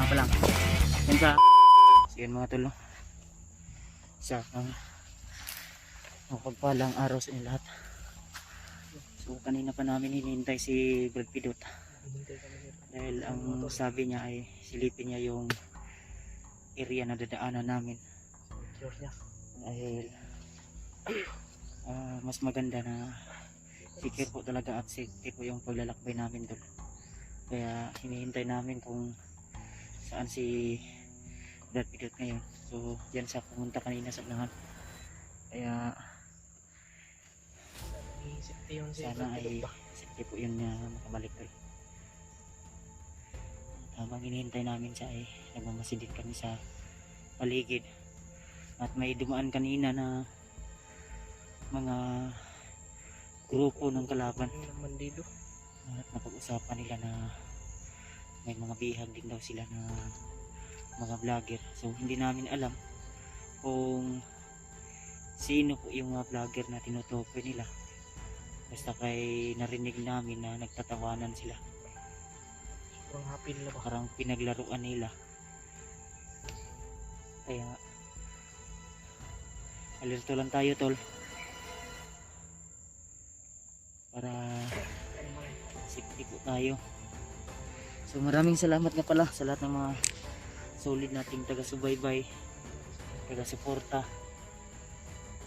palang. Yan sa so yun mga tol, no? Sa mapagpalang araw sa inyo lahat. So kanina pa namin hinihintay si Brad Pidot dahil ang sabi niya ay silipin niya yung area na dadaanan namin dahil mas maganda na secure po talaga at safety po yung paglalakbay namin doon. Kaya hinihintay namin kung saan si Brad Pidot ngayon. So yan siya pumunta kanina sa unahan. Kaya sana ay safety po yun na makabalik ko. Habang hinihintay namin siya ay nagmamasidit kami sa paligid at may dumaan kanina na mga grupo ng kalaban at napag-usapan nila na may mga bihag din daw sila na mga vlogger. So hindi namin alam kung sino po yung mga vlogger na tinutukoy nila, basta kay narinig namin na nagtatawanan sila, parang pinaglaruan nila. Kaya alerto lang tayo tol para safety po tayo. So maraming salamat nga pala sa lahat ng mga solid nating taga-subaybay, taga-suporta.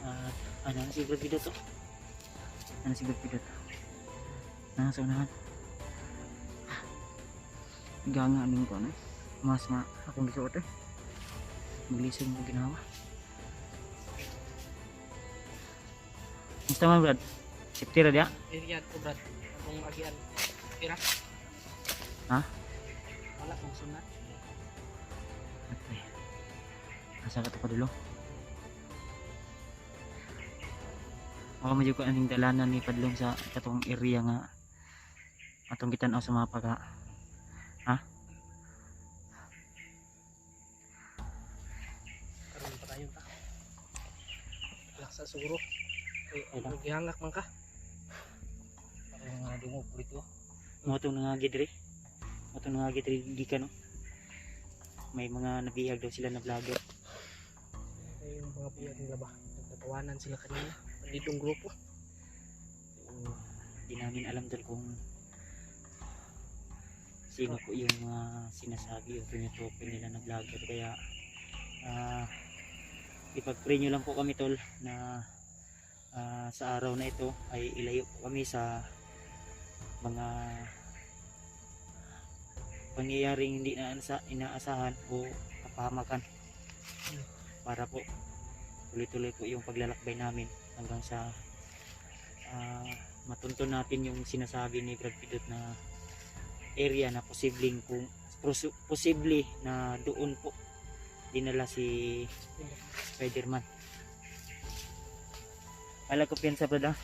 At ano na si Brad Pidot to? Ano si Brad Pidot? Nasa unahan. Ganga aning ko ano? Mas akong gisuot eh. Maglisod mo ginawa. Musta man Brad? Safety ra dia? Iriyan ko Brad. Akong agian. Pira? Ha? Wala kong sunat. Okay. Asa ka to pa dulo? Ako medyo ko aning dalanan ni padlong sa katong area nga atong gitan-aw sa mapa ka. Ha? Karon pa tayo ta. Laksa siguro. Ay lang. Gihangak man ka. Parang nga dungog dito. Mo tong nangagid diri. Mo tong nangagid diri di ka no. May mga nabihag daw sila na vlogger. Ay yung mga biyag nila ba? Nagtatawanan sila kanina. Ditong grupo. So, di namin alam dal kung sino po yung sinasabi o tinutukoy nila na vlogger. Kaya ipag-pray nyo lang po kami tol na sa araw na ito ay ilayo po kami sa mga pangyayaring hindi na inaasahan o kapahamakan para po tuloy-tuloy po yung paglalakbay namin hanggang sa matuntun natin yung sinasabi ni Brad Pidot na area na posibleng posible na doon po dinala si Spider-Man. Wala ko piyansa Brad ha?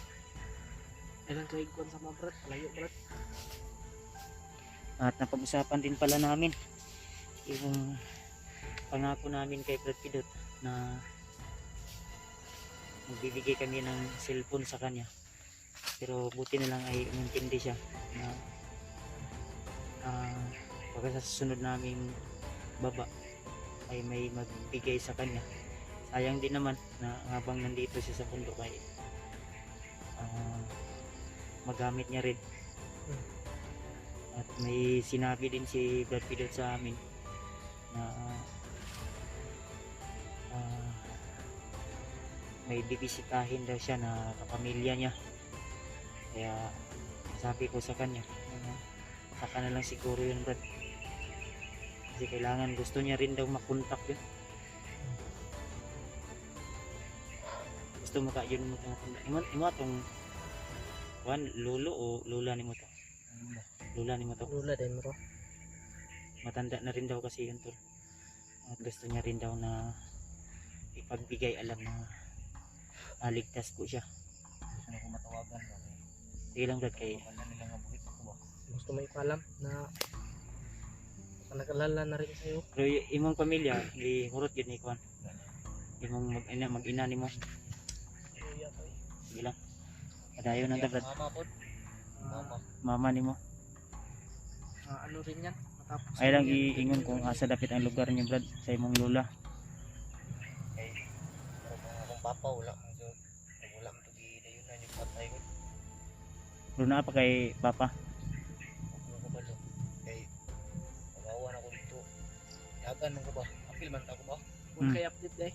Ilang kaigkon sa mga Brad. Layo Brad. At napag-usapan din pala namin yung pangako namin kay Brad Pidot na magbibigay kami ng cellphone sa kanya, pero buti na lang ay umintindi siya na pagka sa susunod naming baba ay may magbigay sa kanya. Sayang din naman na habang nandito siya sa bundok ay magamit niya rin. At may sinabi din si Brad Pidot sa amin na may bibisitahin daw siya na kapamilya niya. Kaya sabi ko sa kanya saka na lang siguro yun Brad, kasi kailangan, gusto niya rin daw makontak yun. Gusto mo ka yun mo itong lolo o lula ni mo to? Lula ni mo to? Lula din mo. Matanda na rin daw kasi yun tol. At gusto niya rin daw na ipagbigay alam na ligtas po siya. Gusto na ko matawagan ba? Sige lang Brad, kay gusto mo ipalam na nag-alala na rin sa'yo. pero imong pamilya di hurot yun ni Kwan, imong mag-ina ni mo. Sige lang, padayon na Brad. Mama po. Mama ni mo. Ano rin yan? Tapos Ay lang iingon kung asa dapit ang lugar niyo Brad sa imong lola. Kay pero kung akong papa wala man so wala man to gidayon na ni patay ko. Pero naa pa kay papa. Ako kabalo. Kay kawawa na ko dito. Yagan man ko ba? Apil man ta ko ba? Kung kay update day.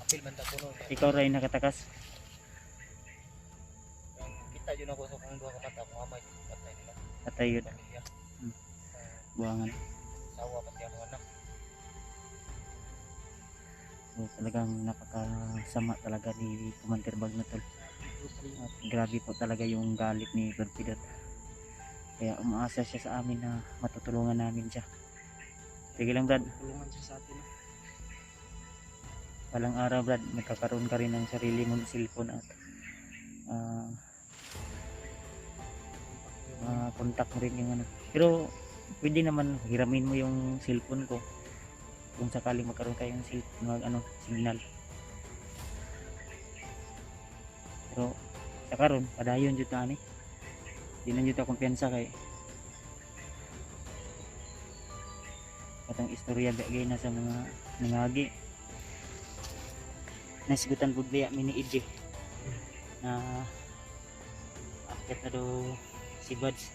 Apil man ta ko no. Ikaw ray nakatakas. Ang kita yun ako sa kung duha ka mata kung amay patay nila. Patay yun. Pamilya. Buwangan. Sawa pati ang mga anak. So, talagang napakasama talaga ni Commander Bag na tol. At grabe po talaga yung galit ni Brad Pidot. Kaya umaasa siya sa amin na matutulungan namin siya. Sige lang Brad, Tulungan siya sa atin. palang araw Brad, magkakaroon ka rin ng sarili mong cellphone at contact mo rin yung ano. Pero pwede naman hiramin mo yung cellphone ko kung sakaling magkaroon kayo ng signal. Pero sa karon padayon jud na ani. Di na jud ta kumpiyansa kay katong istorya gay na sa mga nangagi. Nasigutan pud biya mini EJ na akit na daw si Buds.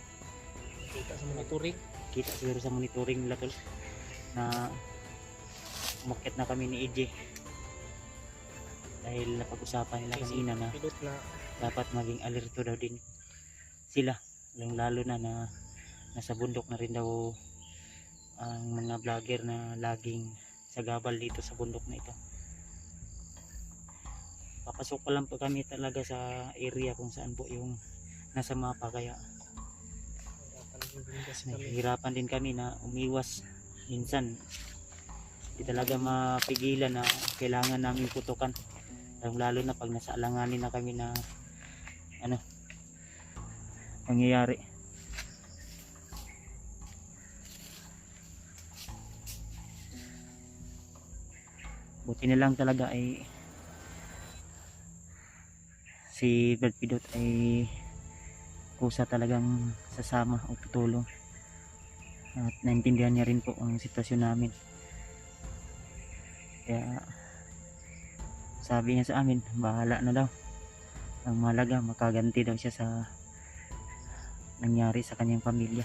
Kita sa monitoring. Kita siguro sa monitoring nila tol na umakyat na kami ni EJ dahil napag-usapan nila kanina na Pilot na dapat maging alerto daw din sila, lalo na nasa bundok na rin daw ang mga vlogger na laging sagabal dito sa bundok na ito. Papasok pa lang po kami talaga sa area kung saan po yung nasa mapa, kaya nahihirapan din kami na umiwas minsan. Di talaga mapigilan na kailangan namin putukan, lalo na pag nasa alanganin na kami na mangyayari. Buti na lang talaga ay si Brad Pidot ay kusa talagang sasama o tutulong at naintindihan niya rin po ang sitwasyon namin. Kaya sabi niya sa amin, bahala na daw, ang mahalaga makaganti daw siya sa nangyari sa kanyang pamilya.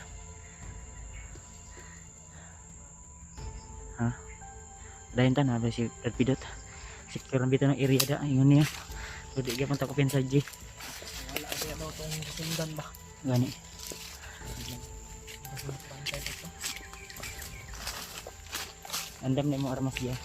Dayon ta na ba si Brad Pidot? Secure bitaw ng area da ingon niya. So di gyapon ta ko sa G. wala kaya daw tong sundan ba. Gani. Bantay dito. Andam na mo armas dia.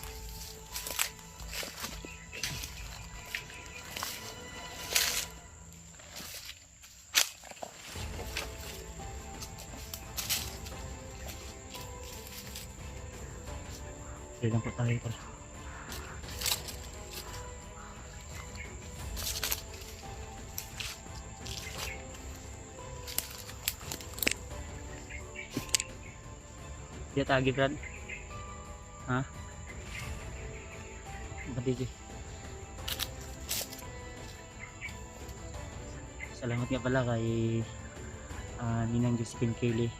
Lang po tayo tol. Dia tagi Brad. Ha? Ba DJ? Salamat nga pala kay Ninang Josephine Kelly.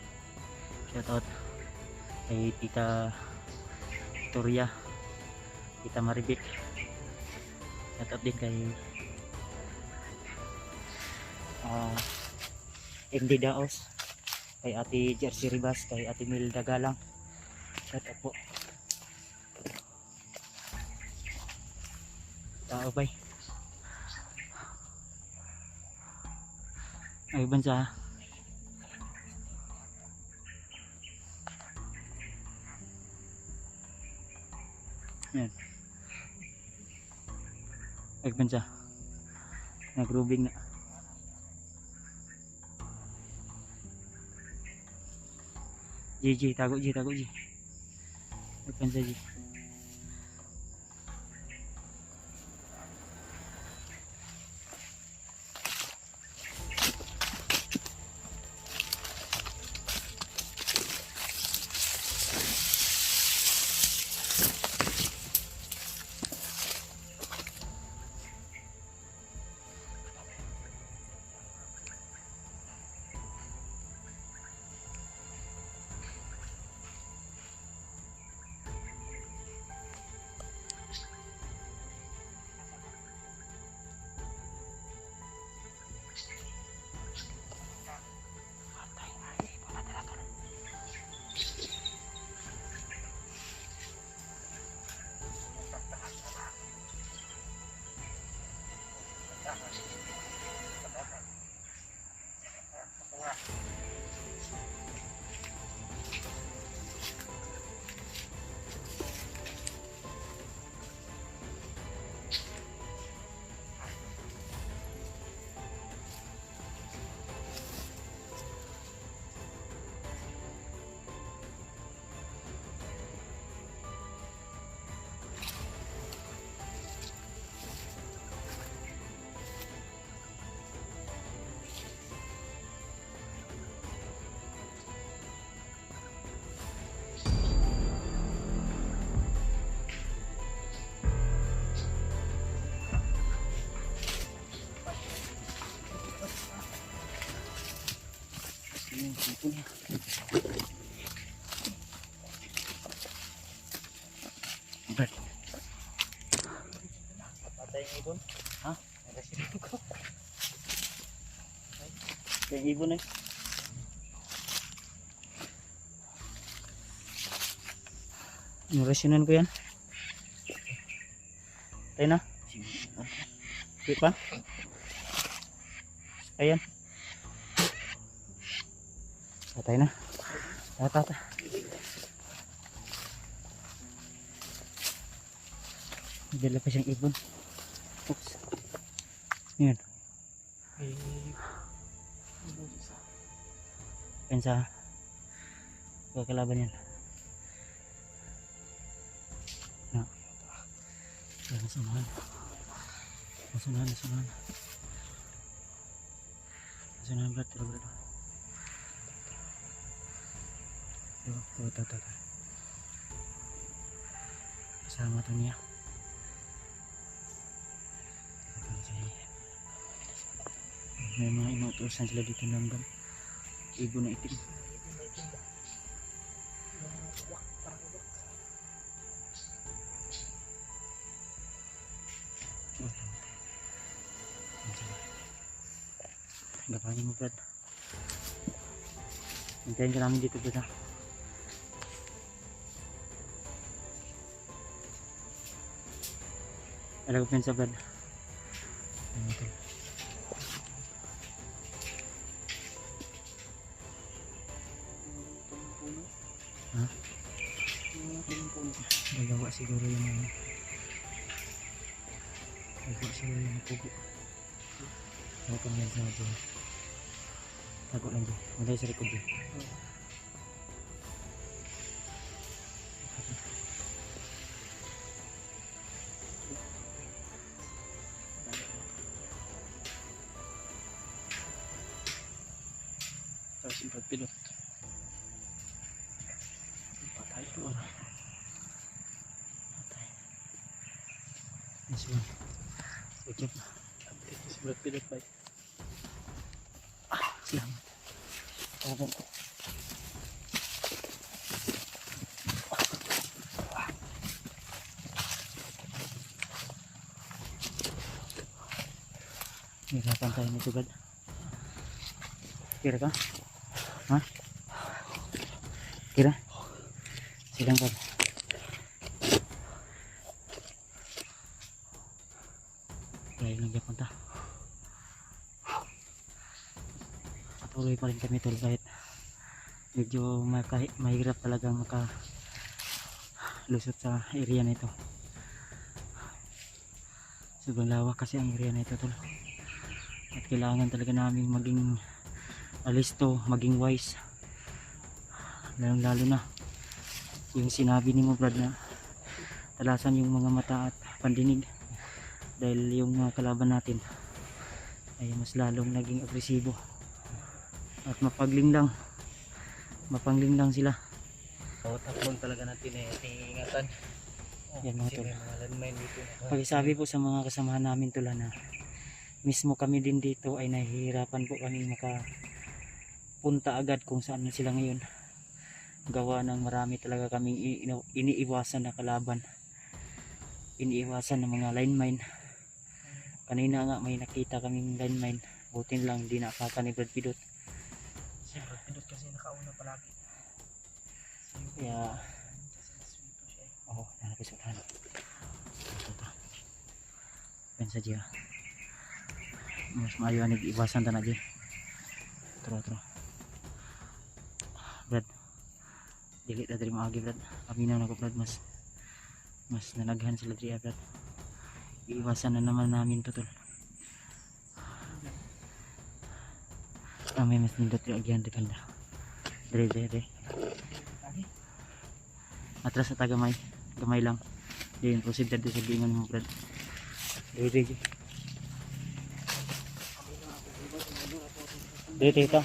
Shout out kay Tita Victoria, Tita Maribik. Shout out din kay MD Daos, kay Ate Jersey Ribas, kay Ate Milda Galang. Shout out po. Tao bay. Ay bansa. Yan. Ay bansa. Nagrubing na. Tago G. Ay bansa G. Yung sipon niya. Brad. Patay yung ibon. Ha? Nagasirin ko. Yung ibon eh. Narasyonan ko yan. Tayo na. Wait pa. Ayan. Patay na. Tata. Dala pa siyang ibon. Oops. Yan. May boses ah. Yan sa kalaban yan. Na. Yan, nasunahan. Nasunahan. Nasunahan, Brad. Tara, Brad. Ito. Kasama to niya. May mga inutusan sila dito ng ibon na itim. Gapanin mo, Brad. Hintayin ka namin dito, Brad, ha? Alam ko sa Brad. Ano ito? Ha? Nagawa siguro yung pugo. Ano kung yan sa dyan? Tago lang dyan. Malay sa likod dyan. Tapos yung pilot. Patay ito. Patay. This one. Good job. Ito si Brad Pilot ba? Salamat. Tawag ko. Hirapan tayo nito, Brad. Kira ka? Ha? Kira? Silang, Brad. Kaya lang dyan punta. Patuloy pa rin kami, tol, kahit medyo mahirap talagang makalusot sa area na ito. Sobrang lawak kasi ang area na ito, tol. At kailangan talaga namin maging alisto, maging wise. Lalo na yung sinabi ni mo, Brad, na talasan yung mga mata at pandinig. Dahil yung mga kalaban natin ay mas lalong naging agresibo at mapanglinglang sila. Bawat takbon talaga natin ingatan. Yan, mga Kasi tol. may mga landmine dito. Pagsabi po sa mga kasamahan namin, tol, na mismo kami din dito ay nahihirapan po kami makapunta agad kung saan na sila ngayon. Gawa ng marami talaga kaming iniiwasan na kalaban, iniiwasan ng mga landmine. Kanina nga may nakita kaming landmine, butin lang di nakaka ni Brad Pidot. Si Brad Pilot kasi nakauna palagi. Kaya Sweeto siya eh. oo, nanapisotan. Ito. Yan sa diya. Mas maayo nag-iwasan ta na diya. Tro. Brad. Dili ta diri maagi, Brad. Paminaw na ko, Brad, mas nalaghan sila diya, Brad. Iiwasan na naman namin to, tol. May mas nindot yung agyan di banda. Dire. Atras sa tagamay. Gamay lang. Diyan, proceed na sa gingan mo, Brad. Dire. Dito.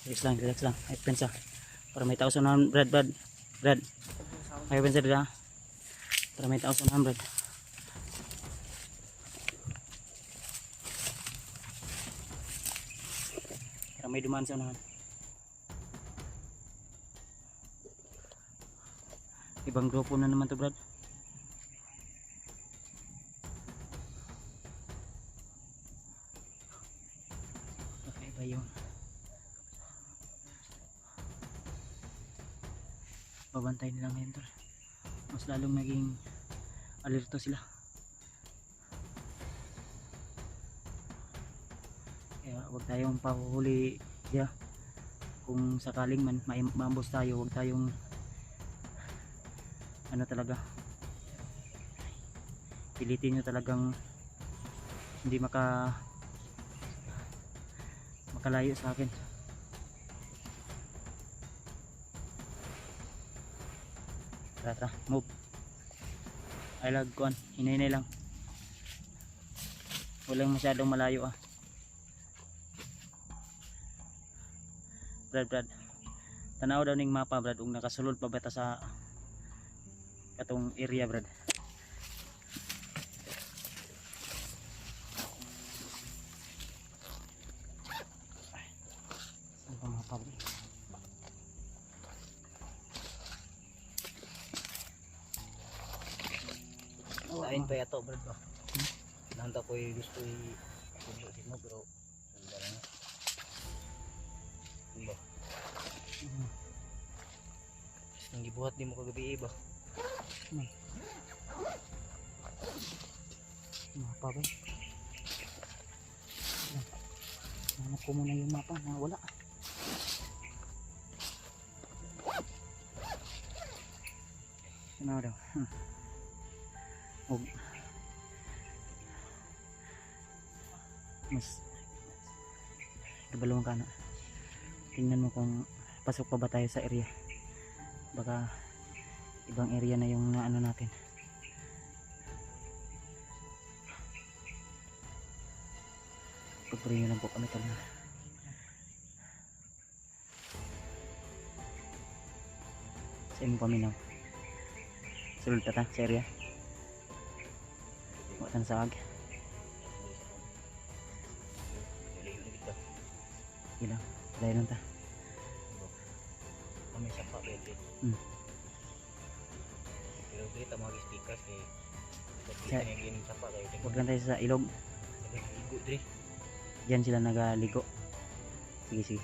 Relax lang. Ay pensa. Para may tao sa unahan, Brad. Ay pensa dira. Para may tao sa unahan, Brad. Para may dumaan sa unahan. Ibang grupo na naman to, Brad. Kakaiba yung babantay nila ngayon, tol. Mas lalong naging alerto sila. Kaya huwag tayong pahuhuli ya. Kung sakaling man maambos tayo, huwag tayong ano talaga, pilitin nyo talagang hindi makalayo sa akin. Tara, move. Ay lagkuan, hinay lang. Walang masyadong malayo Brad. Tanaw daw ning mapa, Brad, ug nakasulod pa bata sa katong area, Brad. Saan pa mapa, Brad? Lain pa yato, Brad ba? Nanta ko gusto i-tulo mo pero wala na. Diba? Nang gibuhat di mo kagabi ba? Mapa, Brad. Hanap ko muna yung mapa na wala. Ano daw? Mas kabalong ka na. Tingnan mo kung pasok pa ba tayo sa area. Baka ibang area na yung naano natin. Pagpurihin lang po kami talaga. Sa imong paminaw. Sulod ta sa area. Watan sa ag. Gila, dahil lang ta. Kami sa pa bete. Pero kita mga stickers kay kita nga gini sa pa kay. Huwag lang tayo sa ilog. Ligo dre. Diyan sila nagaligo. Sige.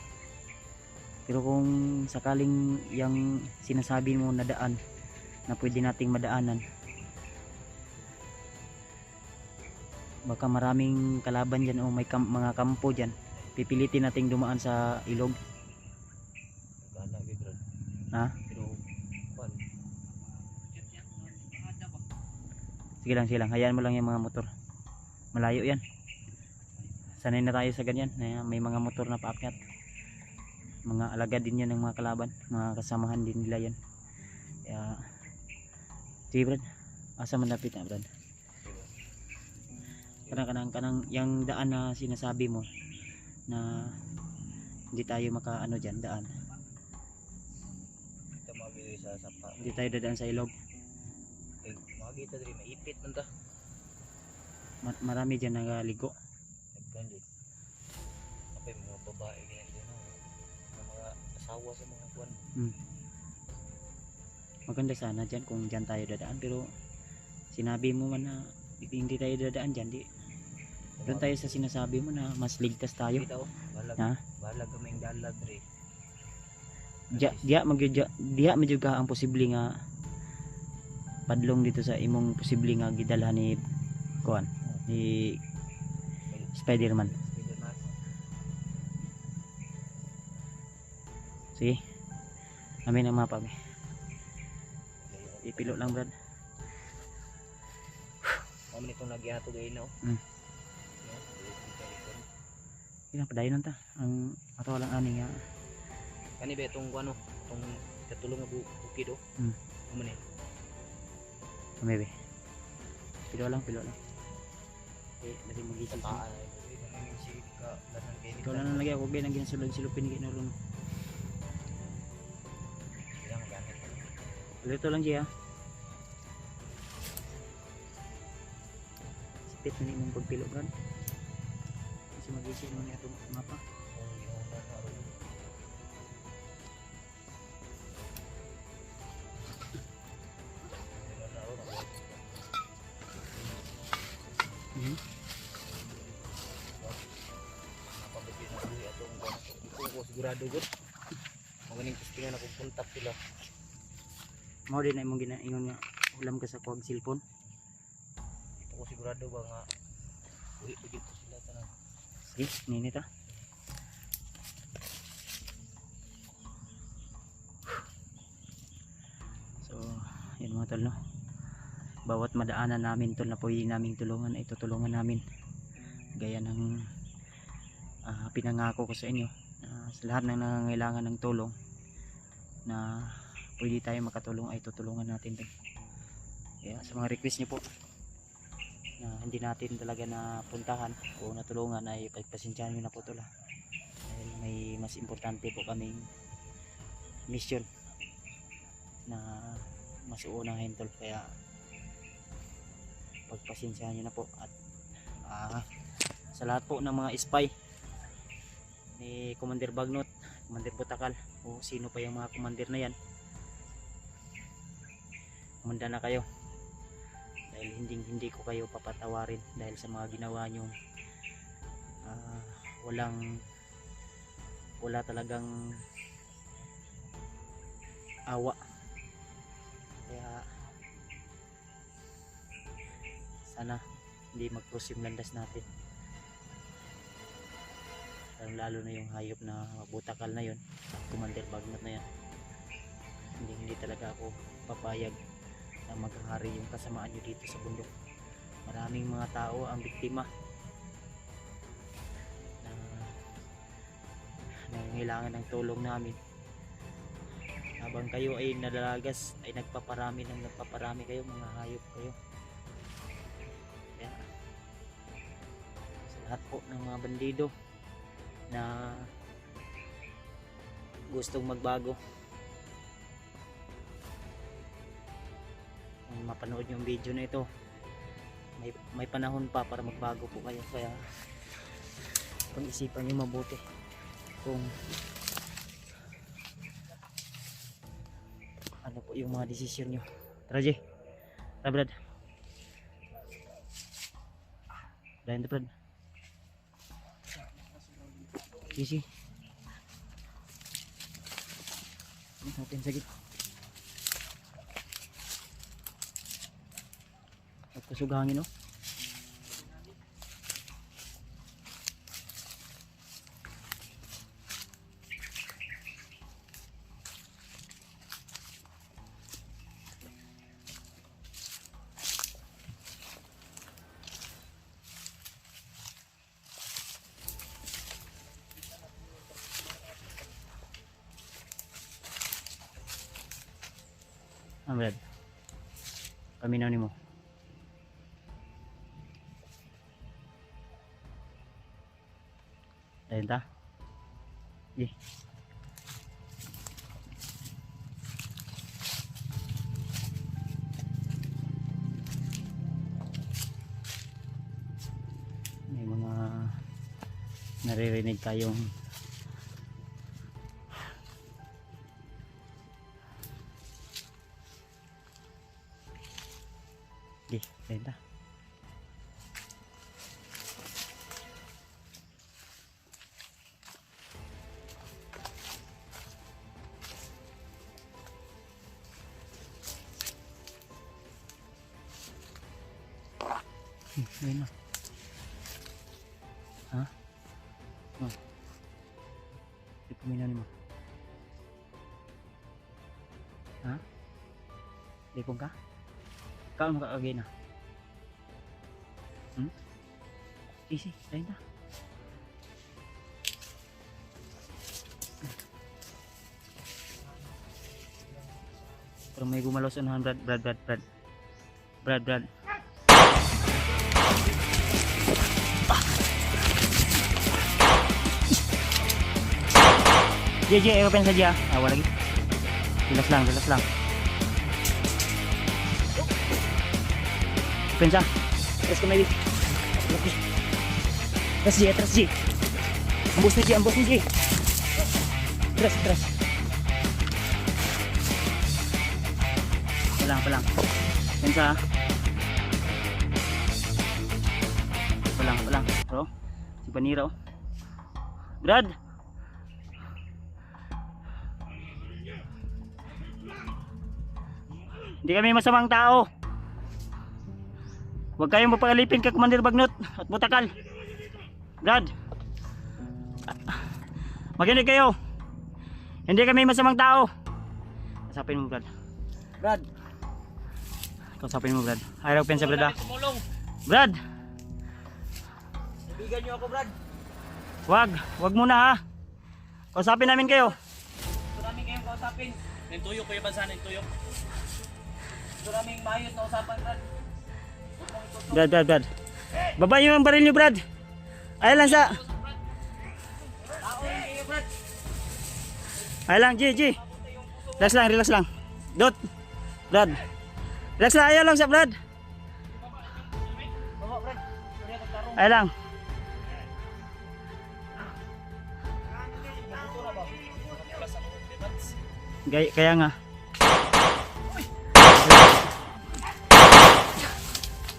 Pero kung sakaling yung sinasabi mo na daan na pwede nating madaanan, baka maraming kalaban dyan o may mga kampo dyan, pipilitin nating dumaan sa ilog. Gana gid Brad. Ha? Pero pan. Sige lang, hayaan mo lang yung mga motor, malayo yan. Sanay na tayo sa ganyan na may mga motor na paakyat. Mga alagad din yan ng mga kalaban, mga kasamahan din nila yan. Kaya sige, Brad, asa man lapit na, Brad? Kanang yung daan na sinasabi mo na hindi tayo makaano dyan, daan. Kita mabili sa sapa. Hindi tayo dadaan sa ilog. Kay makita dre maipit man ta. Marami dyan nagaligo. Nagkandit. Apay mga babae ganyan din mga asawa sa mga kuwan. Maganda sana dyan kung dyan tayo dadaan, pero sinabi mo man na hindi tayo dadaan dyan. Doon tayo sa sinasabi mo na mas ligtas tayo. Kita Ha? balag kaming dalag dre. Diya medyo ka ang posible nga padlong dito sa imong posible nga gidalhan ni kuan ni Spider-Man. Sige. Amin ang mapa. Ipilo lang, Brad. Mo man itong nagyato gay no. Ilang padayon ta. Ang ato lang ani nga. Kani ba itong ano, itong katulong nga bukid oh. Mo man Maybe. Pilo lang. Okay, dali magising. taan ay si ka danan kay Ikaw lang nalagay ako binang ginasulod silupin ginaron. Dito lang siya. Sipit na nimong pagpilo kan. Kasi mag-isip mo niya itong mapa. Hmm. Sigurado gud. Magaling testingan ako puntak sila. Mao din na imong ginaingon nga ulam ka sa kuwag cellphone. Ako sigurado ba nga uwi ko dito sila tanan. Sige, ninit ah. So, yun mga tol no. Bawat madaanan namin tol na pwede naming tulungan ay tutulungan namin. Gaya ng pinangako ko sa inyo sa lahat ng nangangailangan ng tulong na pwede tayo makatulong ay tutulungan natin din. Kaya sa mga request niyo po na hindi natin talaga na puntahan o natulungan ay pagpasensyahan nyo na po tula. Dahil may mas importante po kaming mission na mas uunahin tol. Kaya pagpasensyahan nyo na po at sa lahat po ng mga spy ni Commander Bagnot, Commander Butakal o sino pa yung mga commander na yan, kumanda na kayo dahil hindi ko kayo papatawarin dahil sa mga ginawa nyo. Wala talagang awa. Kaya sana hindi mag-cross yung landas natin, lalo na yung hayop na Butakal na yon, Commander Bagnot na yan. Hindi talaga ako papayag na maghahari yung kasamaan nyo dito sa bundok. Maraming mga tao ang biktima na nangangailangan ng tulong namin. Habang kayo ay nadalagas ay nagpaparami kayo, mga hayop kayo. Kaya sa lahat po ng mga bandido na gustong magbago, kung mapanood yung video na ito, may panahon pa para magbago po kayo. Kaya pag-isipan nyo mabuti kung ano po yung mga desisyon nyo. Tara Jay, tara Brad, dahil na Brad, easy natin sagit. Kusugangin no. Brad, paminaw nimo. Ayun ta. Sige. May mga naririnig tayong sige, ayun ta. Ayun na. Ha? Di puminaw ni mo. Ha? Di kong ka? Ikaw mo kakagay na. Easy, ayun na. Pero may gumalaw sa unahan, Brad. JJ, open saja. Awal lagi. Relax lang. Pensa. Terus kemari. Terus Ji, terus Ji. Ambus ni Ji. Terus. Pelang. Pensa. Pelang. Bro. Si Panira oh. Brad. Hindi kami masamang tao. Huwag kayong mapalipin kay Commander Bagnot at Butakal. Brad. Makinig kayo. Hindi kami masamang tao. Kausapin mo, Brad. Brad. Kausapin mo, Brad. Ayaw pensa, Brad. Brad. Ibigan niyo ako, Brad. Wag muna ha. Kausapin namin kayo. Gusto namin kayong kausapin. Yung tuyok ko yung bansa ng tuyok. Gusto namin maayos na usapan, Brad. Brad. Baba yung baril niyo, Brad. Ayaw lang sa. Tao rin kayo, Brad. Ayaw lang, G. Relax lang. Dot. Brad. Relax lang, ayaw lang sa Brad. Baba, Brad. Sorry ako tarong. Ayaw lang. Kaya nga.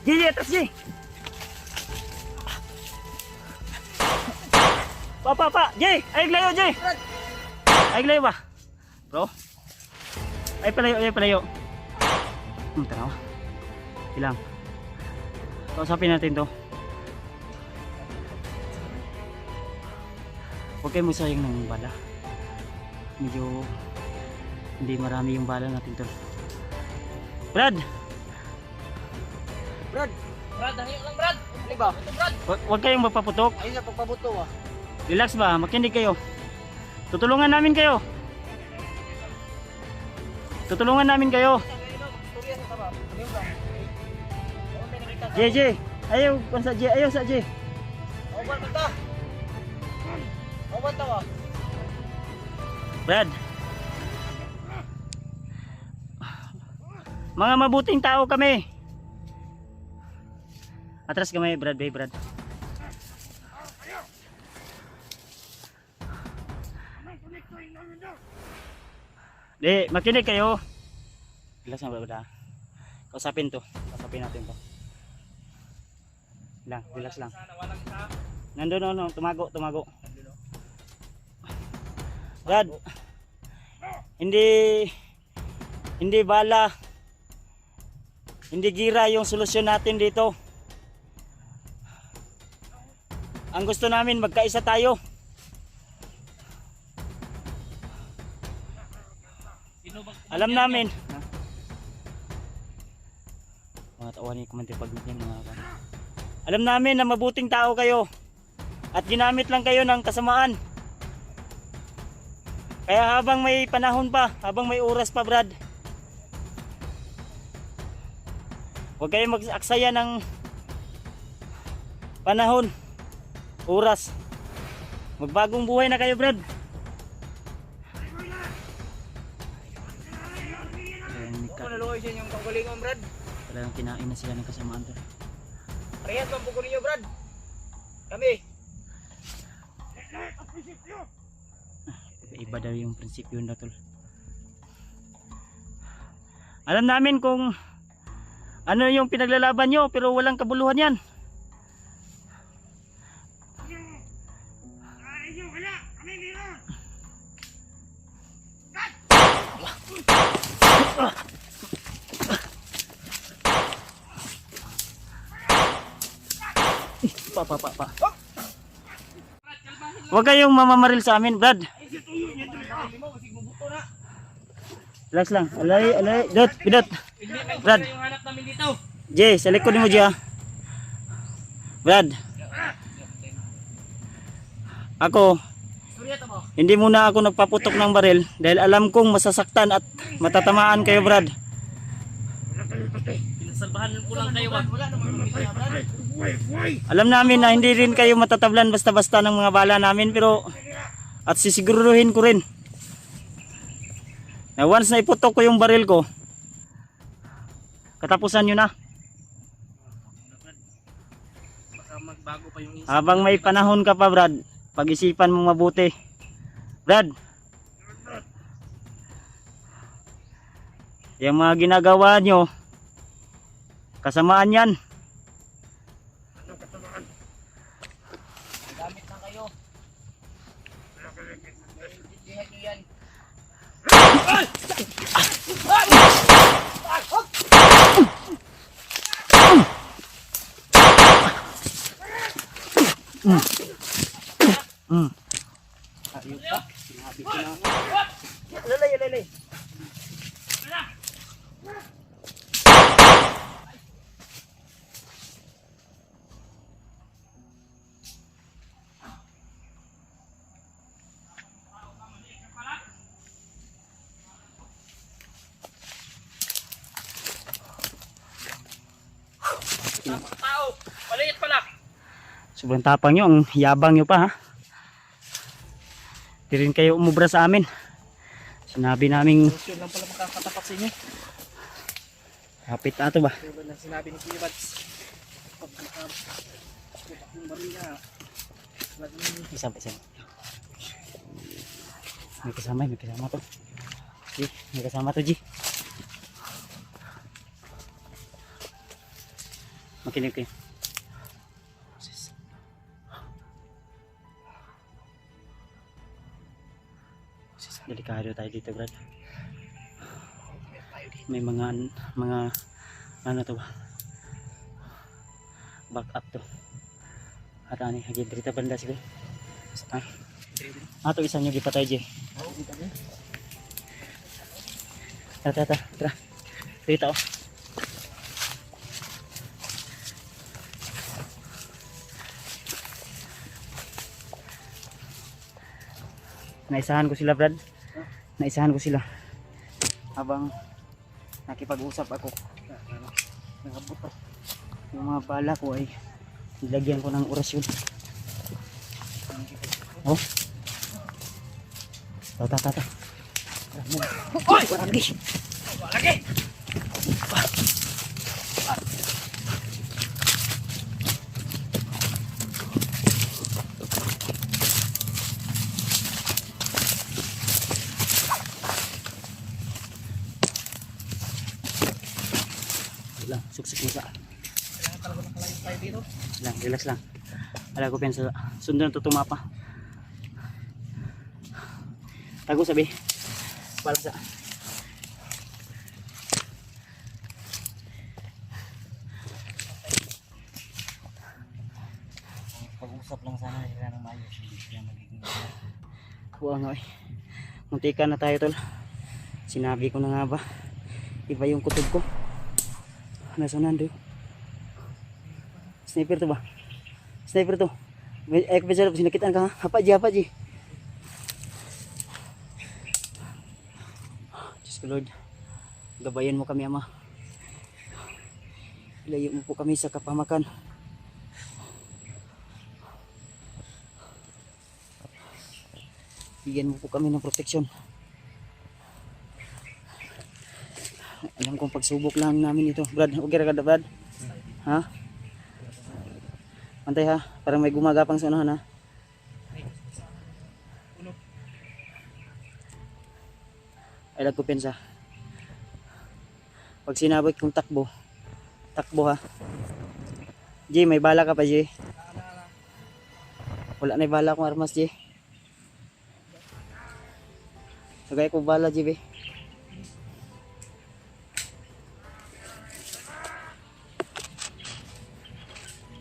G, atas G. Pa. G, ay glayo G. Ay glayo ba? Bro. Ay palayo. Tara. Ilang. Kausapin natin to. Huwag kayo masayang ng bala. Medyo hindi marami yung bala natin to. Brad, Hayo lang, Brad. Ano ba? Ito, Brad. huwag kayong mapaputok. Ayun sa pagpabuto, ah. Relax ba? Makinig kayo. Tutulungan namin kayo. Storya sa taba. Ano ba? JJ, ayaw sa J. Oban bata. Oban tawa. Brad. Mga mabuting tao kami. Atras kami, Brad. Di, makinig kayo. Relax lang, Brad. Kausapin natin to. Relax lang. Nandun, tumago. Brad, hindi bala, hindi gira yung solusyon natin dito. Ang gusto namin magkaisa tayo. Alam namin. Mga tawa ni Commander Bagnot yan mga kan. Alam namin na mabuting tao kayo at ginamit lang kayo ng kasamaan. Kaya habang may panahon pa, habang may oras pa, Brad, huwag kayong mag-aksaya ng panahon, oras. Magbagong buhay na kayo, Brad. Kung naluoy siya yung panggalingon, Brad. Talagang kinain na sila ng kasamaan to. Parehas bang pugo ninyo, Brad? Kami. Iba daw yung prinsipyo na tol. Alam namin kung ano yung pinaglalaban nyo, pero walang kabuluhan yan. Pa. Huwag kayong mamamaril sa amin, Brad. Relax lang. Alay. Dot. Brad. Yung hanap namin dito. Jay, sa likod mo Jay. Brad. Ako, Storya to ba? hindi muna ako nagpaputok ng baril dahil alam kong masasaktan at matatamaan kayo, Brad. Pinasalbahan ko lang kayo, ba? Wala naman kami kaya, Brad. Alam namin na hindi rin kayo matatablan basta-basta ng mga bala namin, pero at sisiguruhin ko rin na once na iputok ko yung baril ko, katapusan nyo na. bago pa yung isip. Habang may panahon ka pa, Brad, pag-isipan mo mabuti. Brad, yung mga ginagawa nyo, kasamaan yan. Gamit lang kayo. Naiintindihan nyo yan. Ayun pa, sinabi ko na. Lalay, lalay. Tao, maliit pala. Sobrang tapang nyo, ang yabang nyo pa ha. Di rin kayo umubra sa amin. Sinabi naming Yun lang pala makakatapak sa inyo. kapit na ito ba? Diba lang sinabi ni Kuya Bads? Pag nakatupak yung barila. Isang. May kasama to. G, may kasama to G. Makinig kayo. Delikado tayo dito, Brad. May mga ano to ba? Back up to. At ani hagi dito banda siguro. Ay. Ato isa nyo gipatay J. Tara. Dito oh. Naisahan ko sila, Brad. Naisahan ko sila. Habang nakipag-usap ako. Nakabuto. Yung mga bala ko ay nilagyan ko ng orasyon. Oh. Ta. Hoy! Lagi. Lagi! Lang, suksik musa. Kailangan talaga nakalayo tayo dito. Lang, relax lang. Ala ko pensa sundan to tumapa. Tago sabi. Balasa. Pag-usap lang sana sila ng maayos. Hindi sila magiging kuha nga eh. Muntikan na tayo tol. Sinabi ko na nga ba. Iba yung kutob ko. Nasa nando. Sniper to ba? Sniper to. Ay ko pensar sinakitan ka ha. Hapa ji. Diyos ko Lord. Gabayan mo kami Ama. Ilayo mo po kami sa kapahamakan. Bigyan mo po kami ng proteksyon. Alam kong pagsubok lang namin ito. Brad, okay ra ka Brad? Ha? Antay ha, parang may gumagapang sa unahan ha. Ay lag ko pensa. Pag sinabi kong takbo ha. G, may bala ka pa G? Wala na bala akong armas G. Sagay ko bala G be.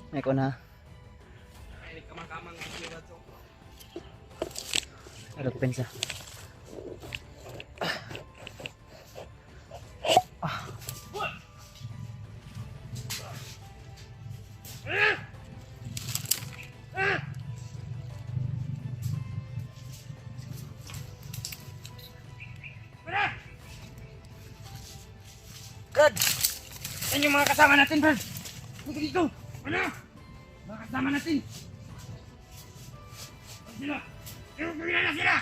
May ko na. Ay, kamang-kamang ang Kuya Bads. Ano ko pensa? Brad! Yan yung mga kasama natin, Brad! Huwag dito! Ano? Mga kasama natin! Huwag sila! Iubuhin na sila!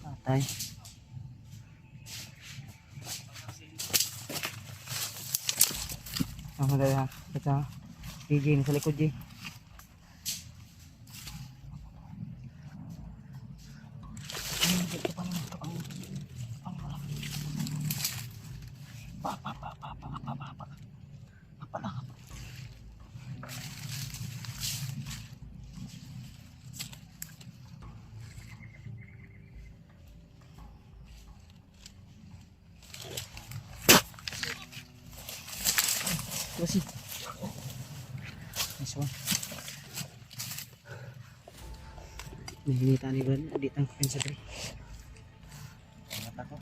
Patay. Ang madali ha. Ito ha. Jing, sa likod, Jing. Masih. Nice one. Nahihita ni Brad. Adit ang pensa dre. Ingat ako.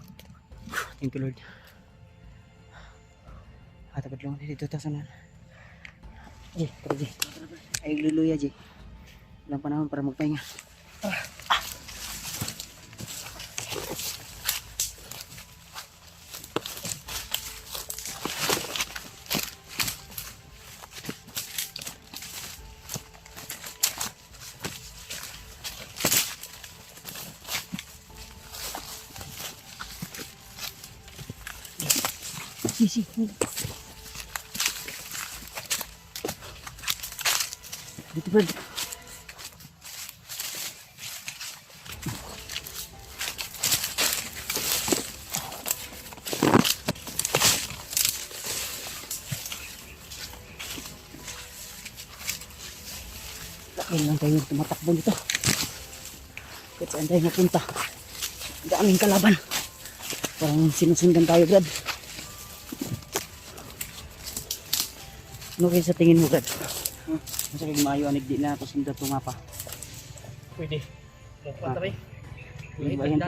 Thank you Lord. Tapos lang dito ta sana. Tara Jay. Ay luluya Jay. Walang panahon para magpahinga. Si. Dito Brad. Lakin lang tayo tumatakbo dito. Kahit saan tayo napunta. Daming kalaban. Parang sinusundan tayo Brad. Ano kayo sa tingin mo Brad? Masa kayo maayo anig di na tapos hindi ito mapa. Pwede. Mukha rin. Ibahin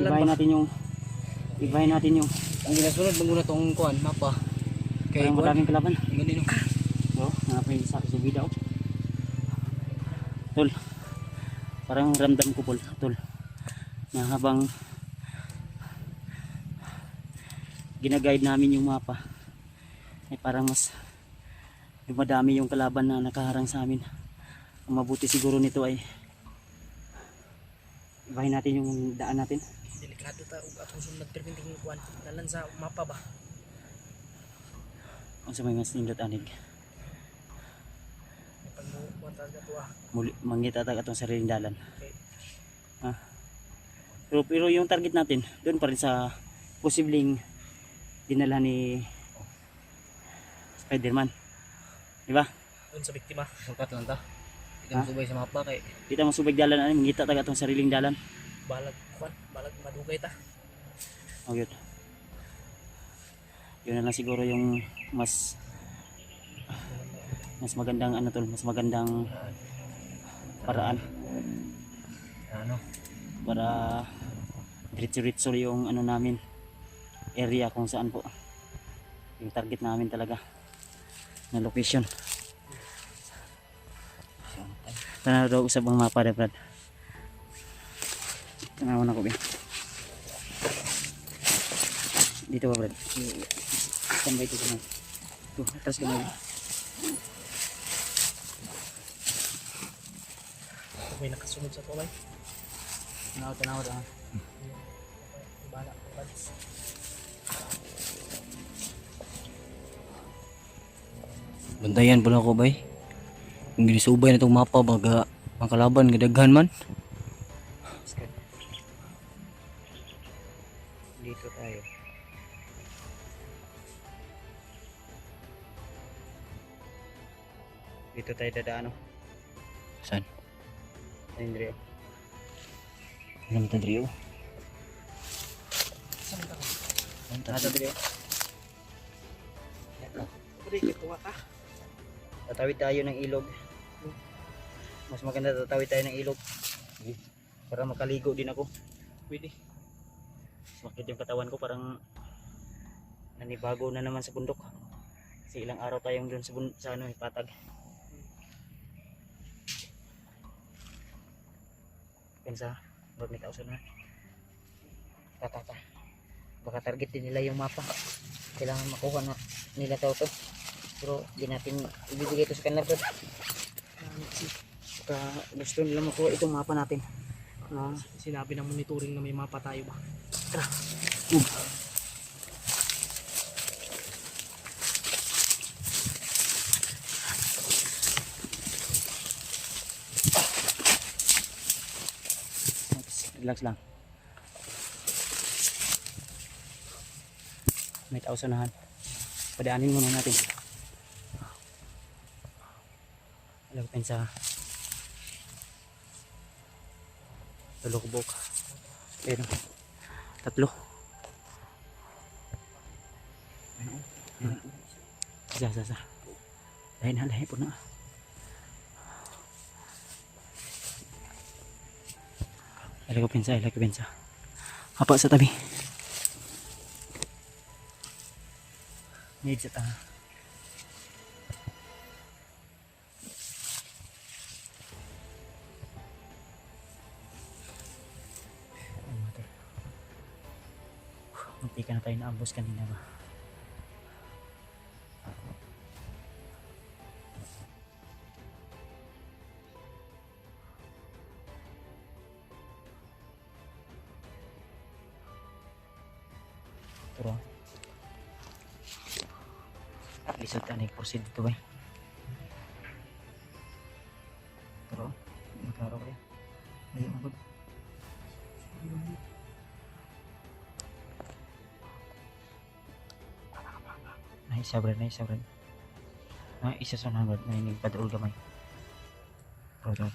natin yung Ang ginasunod muna tong kuan mapa. Kay parang madaming kalaban. ganito. So, nga sa video. Tol. Parang ramdam ko tol. Na habang gina-guide namin yung mapa ay parang mas dumadami yung kalaban na nakaharang sa amin. Ang mabuti siguro nito ay ibahin natin yung daan natin. Delikado ta ug atong sunod perminting kuan. Dalan sa mapa ba? Ang sa may mas nindot anig. Pagbuwan ta gato Muli mangitatag atong sariling dalan. Okay. Pero yung target natin doon pa rin sa posibleng dinala ni Spider-Man. Diba? Doon sa biktima. Sukat lang ta. Kita masubay sa mapa kay Kita masubig dalan ani mangita tag atong sariling dalan. Balag kuan, balag madugay ta. Oh, yun. Yun na lang siguro yung mas magandang ano tol, mas magandang paraan ano para diretso-diretso yung ano namin area kung saan po yung target namin talaga na location. Tanaw daw usab ang mapa de Brad. Tanaw na ko ba. Dito ba Brad? Tambay dito na. Tuh, atas gamay. May nakasunod sa tulay. Tanaw da. Bala ko pads. bantayan pala ko bay. Ang ginisubay na itong mapa baga ang kalaban gadaghan man. Dito tayo. Dito tayo dadaan. Saan? Andrea. Anong tadriyo? Nasa Andrea. Pwede kituwa ka. Tatawid tayo ng ilog. Mas maganda tatawid tayo ng ilog. Para makaligo din ako. Pwede. Bakit yung katawan ko parang nanibago na naman sa bundok. Kasi ilang araw tayong doon sa ano, patag. Pensa, wag may kausan na. Tata. Baka target din nila yung mapa. Kailangan makuha na nila to. Pero di natin ibibigay ito sa kanila bro. Baka gusto nila makuha itong mapa natin. Sinabi ng monitoring na may mapa tayo ba? Tara. Relax lang. May tao sa unahan. Padaanin muna natin. Alagpin sa tulukbok. Pero tatlo. Sa. Lahi po na. Ilagay ko pinsa. Hapa sa tabi. Need sa tanga. Munti ka na tayo naambos kanina ba? Pero lisod ka na i-proceed dito ba? Pero magkaro kayo. Ayun agad. Nice brad. Isa sa nangod na inig padul gamay. Pero.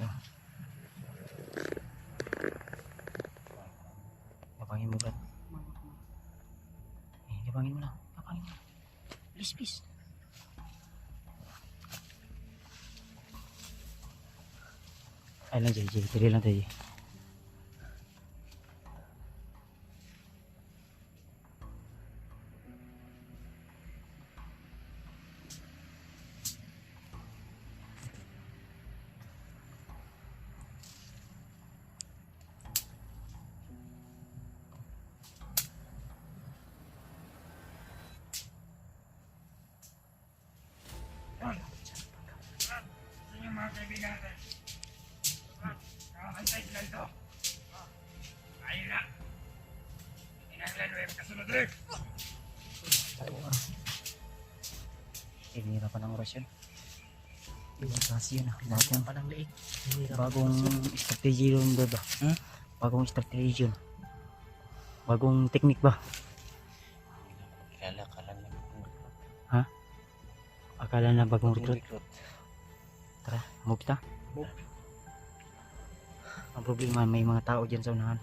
Kapangin mo brad. Kapangin mo lang. Please. Ay lang Jay. Tiri lang tayo. Mga kaibigan natin. Kakantay sila ito. Ayun na. Inaglan mo yung kasunod rin. Hinira pa ng orasyon. Ibang klase yun ah. Bagong pa ng liig. bagong strategy yun ba? Bagong strategy yun. Bagong technique ba? Kilala ka lang naman. Akala na bagong recruit. Tara, move kita. Ang problema, may mga tao dyan sa unahan.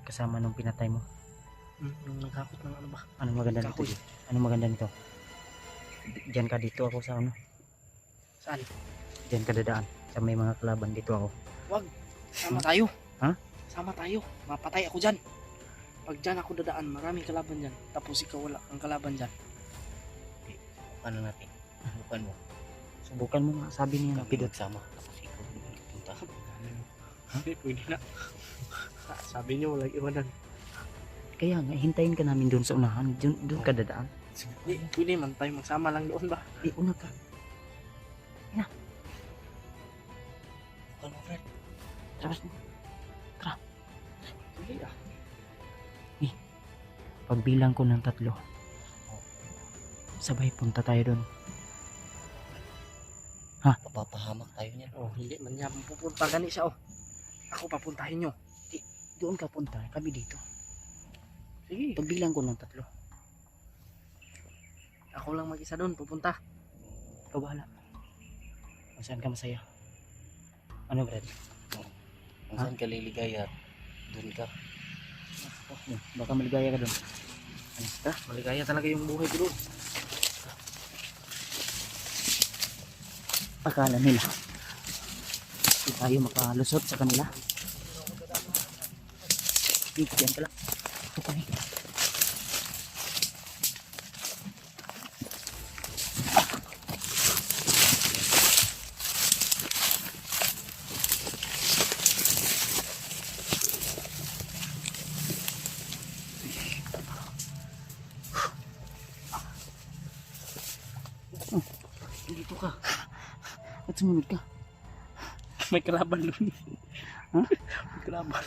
Kasama nung pinatay mo. Yung nagkakot ng ano ba? Anong maganda nito? Anong maganda nito? Diyan ka dito ako sa ano? Saan? Diyan ka dadaan. Sa may mga kalaban dito ako. Sama tayo. Ha? Sama tayo. Mapatay ako dyan. Pag dyan ako dadaan, maraming kalaban dyan. Tapos ikaw wala kang kalaban dyan. Paano natin? Bukan mo. Subukan mo nga. Sabi niya. Pidot. Sama. Tapos ikaw punta. Pwede na. Sabi niyo walang iwanan. Kaya nga, hintayin ka namin doon sa unahan. Doon ka dadaan. Pwede man tayo magsama lang doon ba? Una ka. Ano Fred? Tapos, Sige ah. pagbilang ko ng 3, sabay punta tayo doon. Papahamak tayo niyan. Oh, hindi man niya pupunta gani siya oh. Ako papuntahin nyo. Doon ka punta. Kami dito. Sige. Pagbilang ko ng 3. Ako lang mag-isa doon pupunta. Ikaw bahala. Kung saan ka masaya. Ano Brad? Kung saan ka liligaya, doon ka. Baka maligaya ka doon. Maligaya talaga yung buhay ko doon. Akala nila hindi tayo makalusot sa kanila. Dito yan ka lang. Ito kami. Dito ka. At sumunod ka. May kalaban doon. Ha? May kalaban.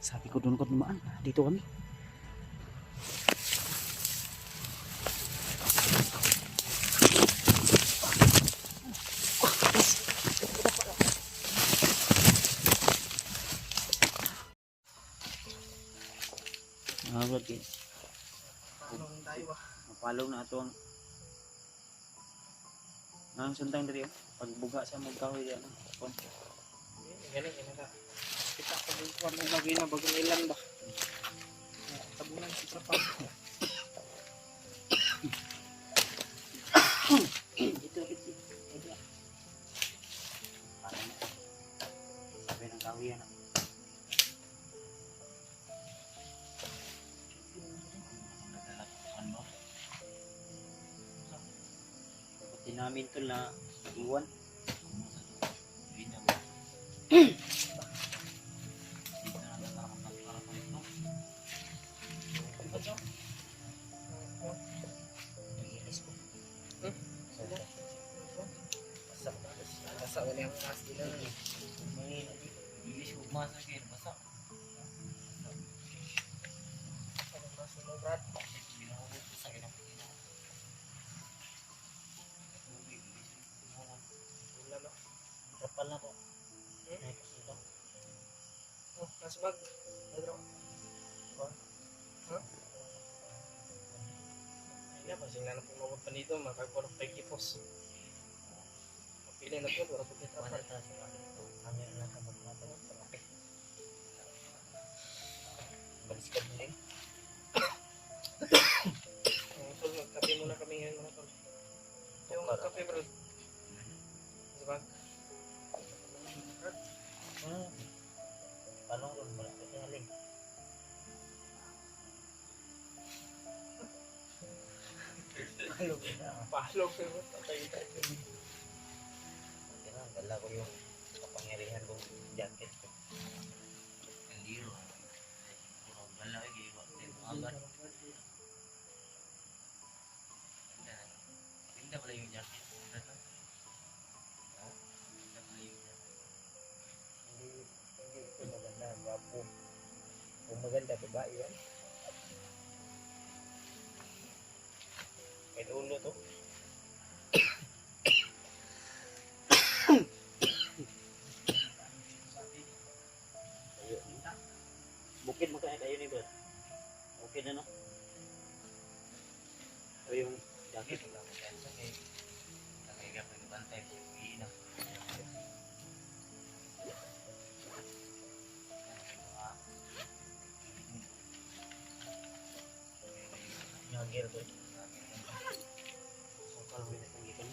Sabi ko doon ko dumaan. Dito kami. Mga brad kay Anong tayo ba? mapalong na ato ang suntang diri oh. Pagbuga sa mga kahoy diyan. Galing ka. Kita ko din kung anong bagay na bagong ilan ba. Tabunan si Papa. Ito. Parang sabi ng kahoy yan. Ano? Pati namin ito na iwan. Basa wala yung kas nila. May ilis ko masa kayo basa. Anong basa mo, Brad? Binahulog ko sa inang pagkinaw. Wala na. Kapal na to. Oh, nasa bag. Pedro. Ay, masing na po mawag pa dito. Makagporong 5 kipos. Pili na po. Wala po kita pa. Kami lang ka magmatawag. Balis ka din. Tol, magkape muna kami ngayon mga tol. Yung kape, bro. Sa bag. Palong ron mo lang kasi haling. Palog. Tatay tayo. Dala ko yung kapangyarihan kong jacket ko. Hindi ro. Kurang dala ko yung agat. Hindi pala yung jacket. Hindi pala yung jacket. Hindi ito maganda. Wapo. Kung maganda, babae yan. Kahit ulo to. Bukid mo kaya kayo ni Brad. Okay na no? O yung jacket. Jacket lang mo yan. Sakay ka pa yung bantay. Iina. Nyagir to. Sokal mo na kung gikan.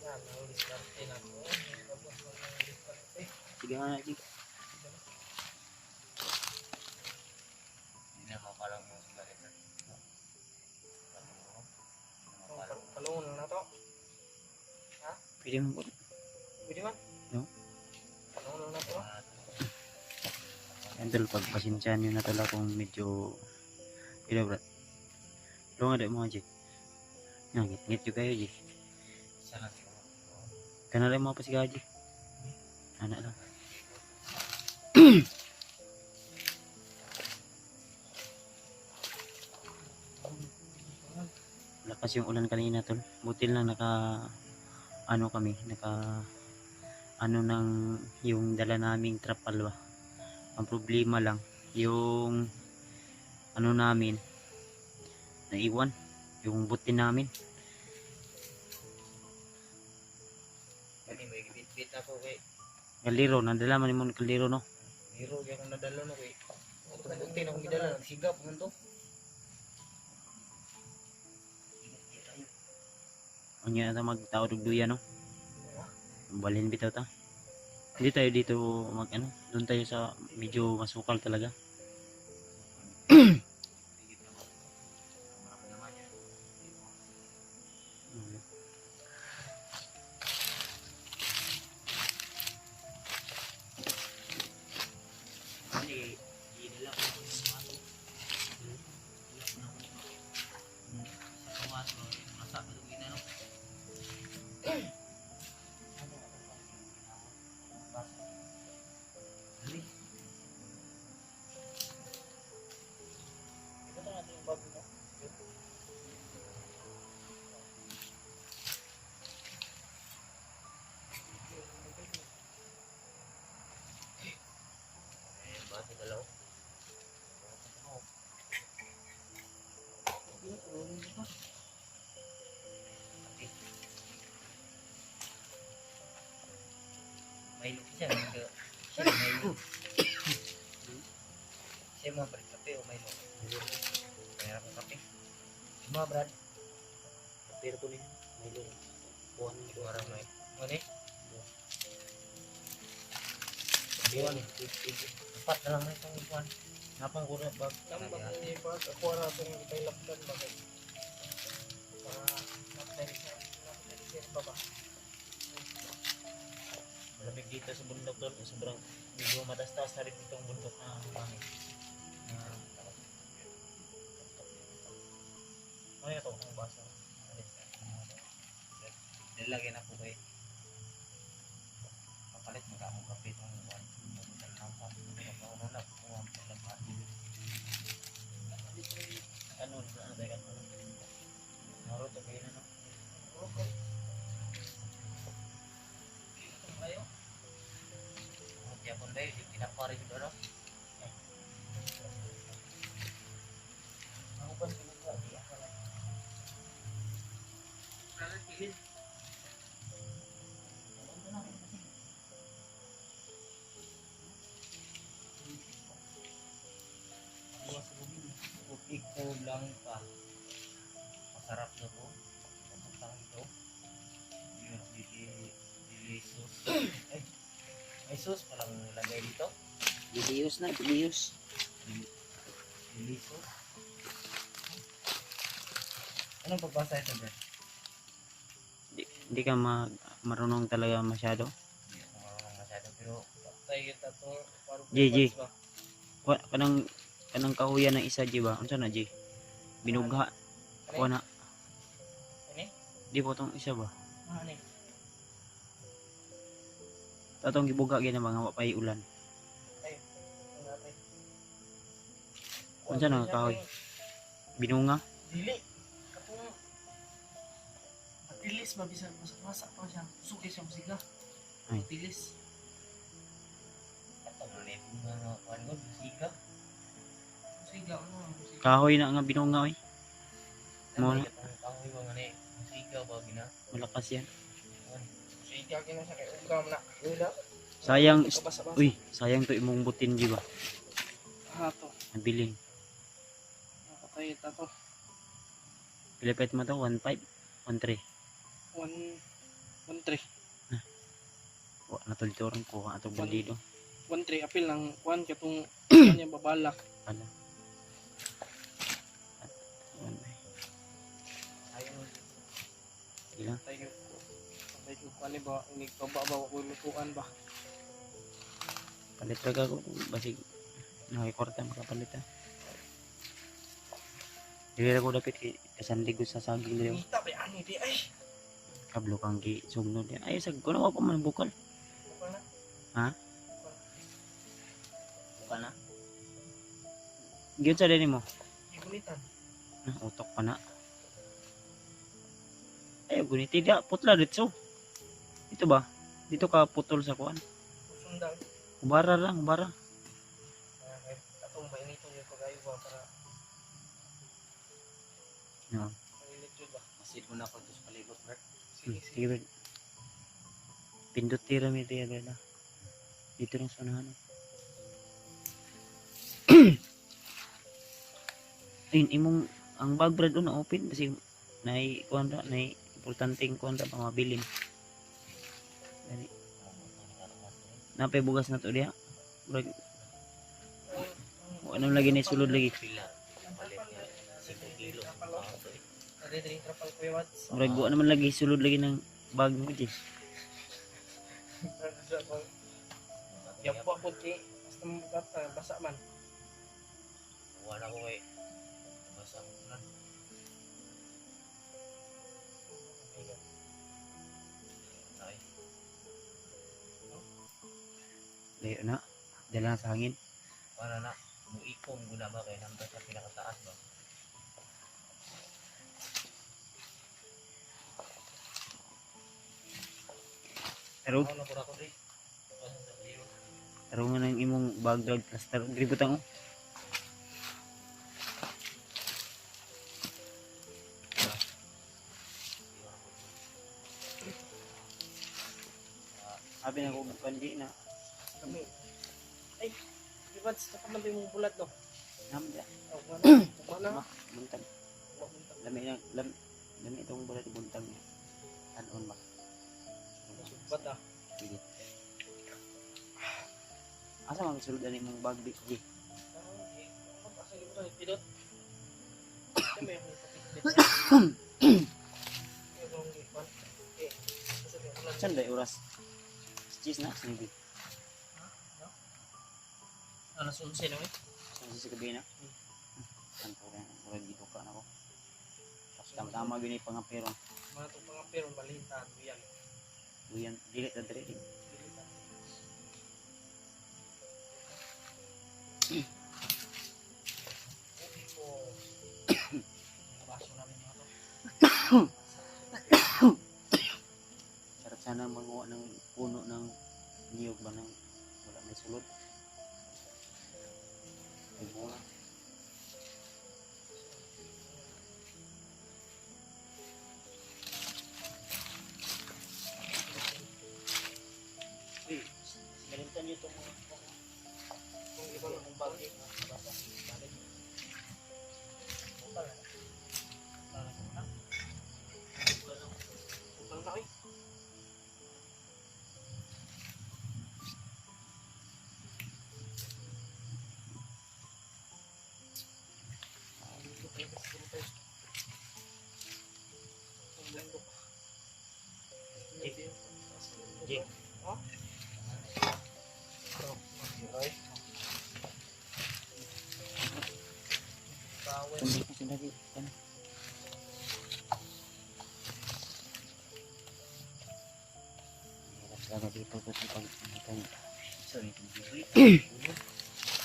Yan, nang-diskarte na po. Tapos nang-diskarte. Sige nga sige. Hindi na mapalang mo sa balikan. Palungon na to. Pwede mo po. Pwede man? No? Palungon na to. Yan tol, pagpasensyahan nyo na tala kung medyo Brad. Lo nga mo Jik. Ngit juga kayo Jik. Isa lang siguro. Kana lang mga pasigaw Jik. Anak lang. Lakas yung ulan kanina tol. Butil lang naka ng yung dala naming trapal ba. Ang problema lang yung namin naiwan yung butin namin. Kani may bit-bit ako kay Kaliro, nadala man mo ng kaliro no. Hero kaya akong nadala no kay itong buti na akong gidala nagsigap man to. Ang yan na magtaod og duya no. Balhin bitaw ta. Hindi tayo dito doon tayo sa medyo masukal talaga. Milo siya. Siya Milo. Siya mga Brad, kape o Milo. Kaya ako kape. Mga Brad. Pero ko niya. Milo. Buwan Ito marang may. Ano eh? Buwan. Apat na lang na itong buwan. Napang ko na bag. Tambak ni bag ako ra tong kay lapdan ba kay. Para napay sa baba. Malamig dito sa bundok doon. Sobrang medyo matastas na rin itong bundok na hangin. Ano ito? Ang basa. Nilagyan ako kay kapalit magkamo kape itong buwan. Ano na tayo ka? Naro to kayo na no? Kayo? Kaya po tayo, pinapari dito no? Ako pa sinuga di ako lang. Kala kilid. Ikaw lang pa. Masarap na to. Pamatang ito. Dili sus. Ay, may sus palang lagay dito. Bilius na, bilius. Dili sus. Anong pagbasa ito, Brad? Hindi ka marunong talaga masyado. Hindi ako marunong masyado pero tayo kita to. JJ. Kanang kahuyan ng isa, G ba? Unsa na, G? Binugha. Kuha na. Ano? Di po tong isa ba? Ano? Tatong gibuga gina mga wapay ulan. Ay, natin. Unsa na kahoy? Binunga. Dili. Katong matilis ba bisan masak pa siya. Suki siya musiga. Ay. Matilis. Katong ano yung mga kuhan ko, musika. Musiga ano, musiga. Kahoy na nga binunga oy. Mo na. Katong kahoy ba nga ni, musika ba gina? Malakas yan. Musiga kina siya kay ugam na. Wala. Sayang Kabasa-basa. uy, sayang to imong butin, G ba? Hato. Nabiling. Nakatay ita to. Pilipit mo to 1.5, 1.3. 1-3. Wa natulturan ko atong bandido. 1-3 apil ng kuan katong kanya babalak. Ala. Ayun. Sila. Tayo. Tayo kuan ni ba ni baba ba ko lutuan ba. Palit ra ko basig nakikwarta makapalit ta. Dili ra ko dapat kasandig ko sa saging dito. Kita ba ani di ay. Kablo kang gi sugnod yan. Ay sag ko na pa man bukal. Bukal na. Ha? Buka na. Gyud sa din mo. Ibulitan. Utok pa na. Ay gunit tidak putla dito. Dito ba? Dito ka putol sa kuan. Sundan. Ubara lang, ubara. Atong ba inito yung pagayo ba para No. mainit yun ba? Masid mo na ako sa palibot, Brad. Sige, sige. Sige, Brad. Pindot tira mi tiya Brad. Dito lang sa unahan. Ayun, imong ang bag Brad na open kasi nai kuan ra, nai importanteng kuan ra pa mabilin. Dali. Napay bugas na to diha. Brad. Ano lagi ni sulod lagi. Pila. Palit niya. 5 kilo. Dali trapal ko yung wats. Brad, buwan naman lagi sulod lagi ng bag mo di. Yan po ako ki. Basta mabukat basa man. Wala ko kay. Basta ko na. Ay. Layo na. Dala na sa hangin. Para na. Muikong guna ba kay nandun sa pinakataas ba? Pero Ako na pura ko rin. Basta sa liyo. pero nga nang imong bag drag plaster gributang oh. Sabi na ko pandi na. Kami. Ay, di ba nakamantay mong bulat no? Namda. Oh, mana? Buntag. Lami itong bulat buntag niya. Anon ba? Ba't ah? Sige. Asa mang sulod ani mong bag di? Sige. Pidot. Saan ba oras? Cheese na, sinibi. Alas 11 na eh. Saan si gabi na? Saan po rin? Murag dito ka na ko. Tapos tama-tama gini pangapiron. Mga itong pangapiron, balihintaan mo yan. Buyan, dili na dili. Baso namin mga to. Sarap sana manguha ng puno ng niyog ba ng wala may sulod. Ay bunga. Uy, sinalimutan niyo itong mga Kung iba lang ang bagay na basa, balik. Upal na. Upal na eh. Jig. Hindi ko sinabi. Ano? Hirap talaga dito kasi pag itong sorry itong bibig.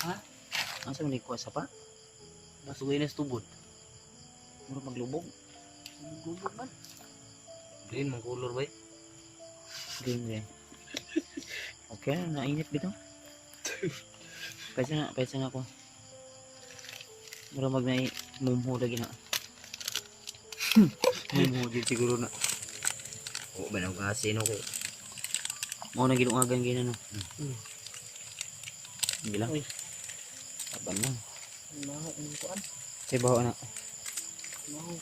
Ha? Asa mo nikuha sa pa? Masugay na sa tubod. Mura maglubog. Maglubog man. Green, mang color ba? Green rin. Okay na, nainit bito. Pwede na ako. Mura mag na mumho lagi na. Mumho din siguro na. Oo ba nang kasi no ko? Mau na ginungagan gina no. Hindi lang. Uy. Taban lang. Maho, ano kuan? Say bawa na. Maho,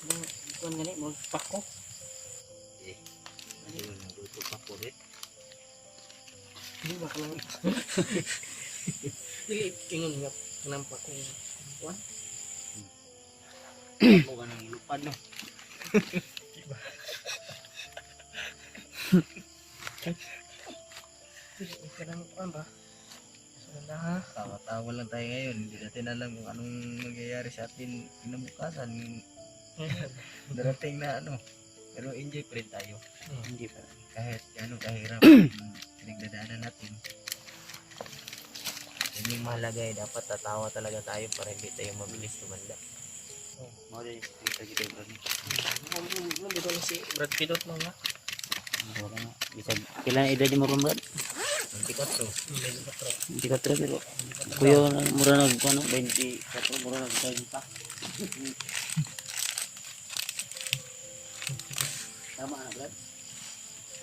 kuan gani, magpako. Ano yung nagluto pa po rin? Hindi ba ka lang? Dili, ingon nga, kanampa ko. Kuan? Mo ka nang ilupad no. Kanang kuan ba? Sanda ha? Tawa-tawa lang tayo ngayon. Hindi natin alam kung anong mangyayari sa atin kinabukasan. Darating na ano. Pero enjoy pa rin tayo. Hindi pa. Kahit gano'ng kahirap yung pinagdadaanan natin. Yun yung mahalaga eh. Dapat tatawa talaga tayo para hindi tayo mabilis tumanda. Mau din kita kita bro. Ano dito lang si Brad Pidot mo nga? Wala na. Bisa kailan edad mo ron brad? 24. Hindi ka tra pero kuya na mura nag ano 24 mura nag 30. Tama na brad.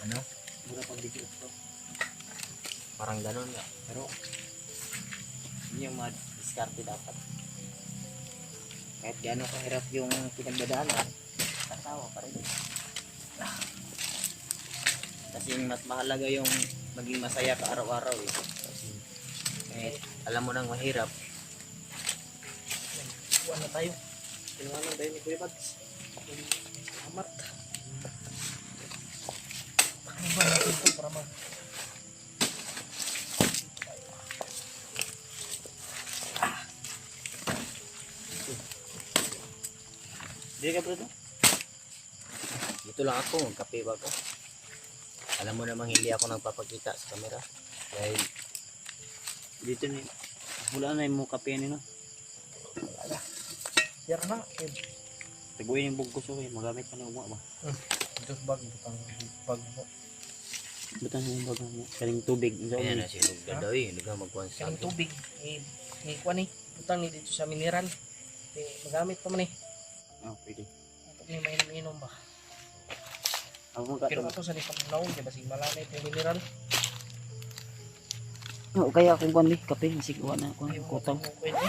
Ano? Mura pang 18. Parang gano'n nga. Pero yun yung mga diskarte dapat. Kahit gano'n kahirap yung pinagdadaanan, tatawa pa rin. Kasi mas mahalaga yung maging masaya ka araw-araw eh. Kasi kahit alam mo nang mahirap, Kuan na tayo. Tinangan tayo ni Kuya Bads. Salamat. Ano ba natin ito para mag... Di ka brad. dito lang ako, magkape ba ako? Alam mo namang hindi ako nagpapakita sa camera. Dahil Dito ni wala na yung kape ni no. Yara na. Taguin yung bugkos ko magamit pa na umo ba. Ito bag. Butang bag mo. Butan yung bag mo. Kaling tubig. ayan na si Lugda daw eh. Hindi ka magkuhan sa Ang akin. tubig. Ni kuan ni. Butang ni dito sa mineral. Magamit pa man eh. Oh, pwede. Ito ni mainom-inom ba? Ako Pero magkatong. ato sa ni pagnaon kay basig malamay yung mineral. O kaya kung kuan mi kape masigawa na ako Ayaw ko kutang. mo pwede.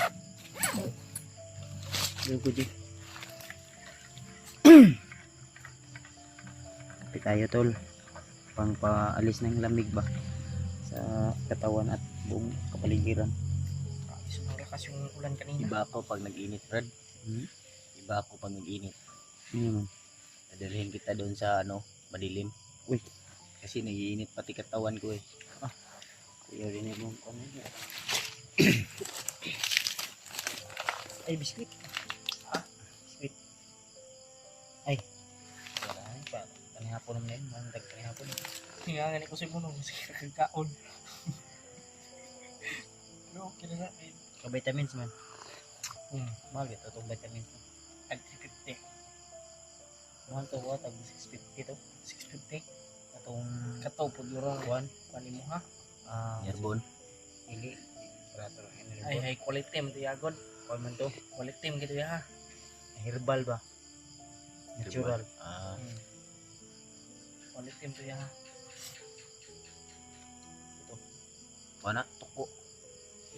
Dugo di. Kape tayo tol. Pang paalis ng lamig ba sa katawan at buong kapaligiran. Sumalakas yung ulan kanina. Iba ako pag nag-init, Brad. Hmm? Iba ako pag nag-init. Ano man? Dadalhin kita doon sa madilim. Uy, Kasi nag-iinit pati katawan ko eh. kuya rin mo kami. Ay, biskuit. Sweet. Ay. Wala pa. Kanihapon naman yun. Mandag kanihapon. Tingangan ko si Munong. Sige, kagkaon. Pero okay na natin. Ka-vitamins man. Hmm. Mahal ito itong vitamins. At 350. Mahal ito ko. Tag 650 to. 650. Itong Kataw po durong. kuwan. Pani mo ha. Yerbon. Ili. Barato. Ay, high quality mo tiyagon. Kuwan man to. Quality mo gitu ya ha. Herbal ba? Natural. Hmm. Quality mo ya ha. Wala, tuko.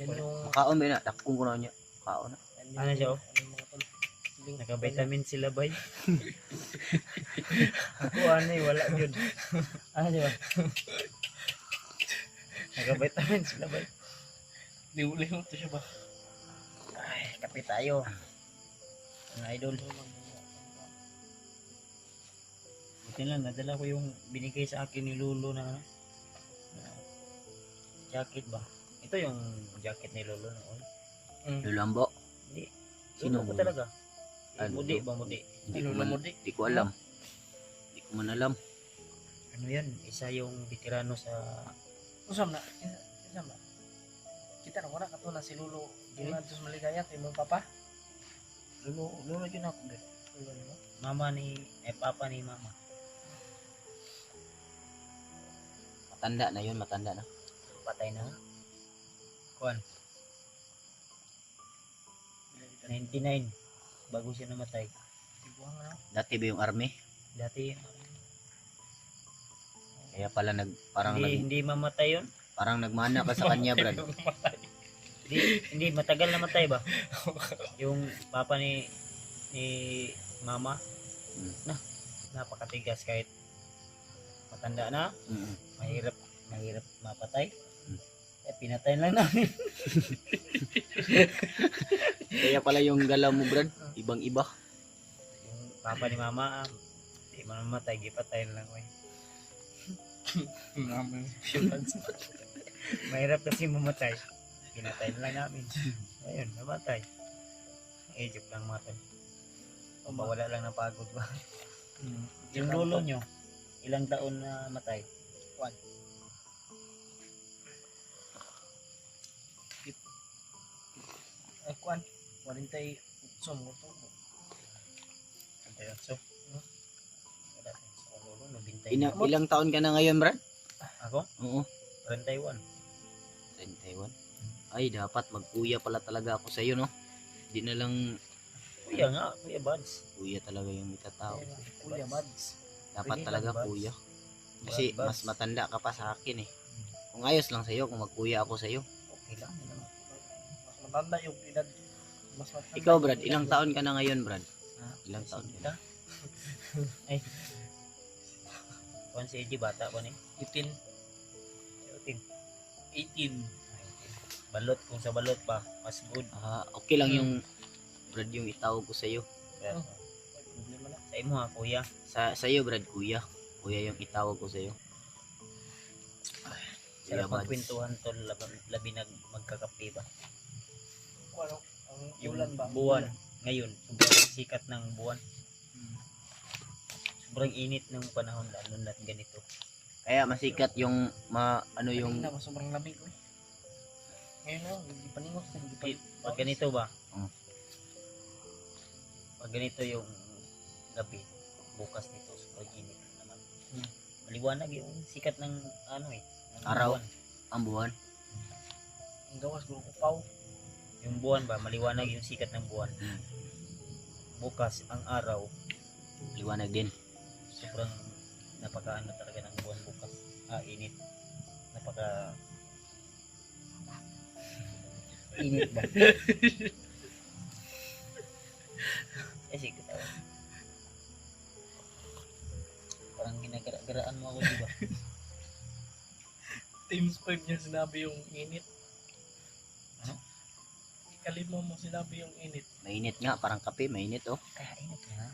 Yan yung... Makaon ba na? Takong ko na niya. Makaon na. yan yung- Ano siya, oh? ano yung mga tol. Siling- Naka-vitamin sila bay. Ako ano eh, wala yun. Ano diba? Naka-vitamin sila bay. Liw-liw to siya ba? Ay, kape tayo. Mga idol. Buti lang, nadala ko yung binigay sa akin ni Lolo na ano. Na jacket ba? Ito yung jacket ni Lolo noon. Lulambo. Hindi. Sino Lolo ko mo? talaga. Ano Mudi to? ba mudi? Hindi ko Lolo man, mo di. di ko alam. Di ko man alam. Ano yan? Isa yung veterano sa... Usam na. Usam na. Kita na wala ka to na si Lolo. Dili na sa maligaya. Ito yung papa. Lolo yun ako. Lolo mo. Mama ni... papa ni mama. Matanda na yun, matanda na. Patay na. Kuan. 99. Bago siya namatay. Tiguang na. Dati ba yung army? Dati Kaya pala parang hindi mamatay yun. parang nagmana ka sa kanya, Brad. Hindi matagal namatay ba? Yung papa ni mama. Hmm. Napakatigas kahit matanda na, Mm. mahirap mapatay. Hmm. Pinatay lang namin. Kaya pala yung galaw mo, Brad, ibang-iba. Yung papa ni mama, di mamatay, gipatay na lang. Namin. Mahirap kasi mamatay. Pinatay na lang namin. Ayun, namatay. Joke lang matay. O wala lang ng pagod ba? Yung lolo nyo, ilang taon na matay? Ay, kuan. 48 mo to. Antay so. Wala sa lolo, nabintay. Ilang taon ka na ngayon, Brad? Ako? Oo. 31. 21. Ay, dapat magkuya pala talaga ako sa iyo, no? Hindi na lang Kuya nga, Kuya Buds. kuya talaga yung itatao. Kuya Mads. Dapat Pwede talaga lang, Buds. kuya. Kasi Buds. mas matanda ka pa sa akin eh. Kung ayos lang sa iyo, kung magkuya ako sa iyo. Okay lang. Mas matanda yung edad. Mas matanda. Ikaw, Brad, ilang taon ka na ngayon, Brad? Ah, Ilang taon ka Sinta? Ay. Kuan si Eji, bata pa ni. 18. 18. Balot, kung sa balot pa, mas good. Okay lang yung Brad yung itawag ko sa iyo. Kaya, Oh. May problema na. sa imo ha, kuya. Sa iyo, Brad, kuya. Kuya yung itawag ko sa iyo. Kuya Sarap Buds. magkwentuhan tol, labi magkakape ba? Ano? Ang Yung ulan ba? buwan. Ngayon, sobrang sikat ng buwan. Sobrang init ng panahon lalo na ganito. Kaya masikat yung yung Kanina ba sobrang lamig ko eh. Ngayon na, hindi paningot. Hindi pa. Pag ganito ba? Mm. Pag ganito yung gabi, bukas nito, sobrang init naman. Hmm. Maliwanag yung sikat ng ano eh. ng Araw. buwan. ang buwan. Ang gawas, guro ko paw. Yung buwan ba, maliwanag yung sikat ng buwan. Bukas, ang araw, Liwanag din. sobrang napakaano talaga ng buwan bukas. Init. Napaka Init ba? Sige, tawa. Parang ginagara-garaan mo ako, di ba? Teams 5 niya sinabi yung init. Ano? Ikalima mo sinabi yung init. Mainit nga, parang kape, mainit oh. Kaya init nga.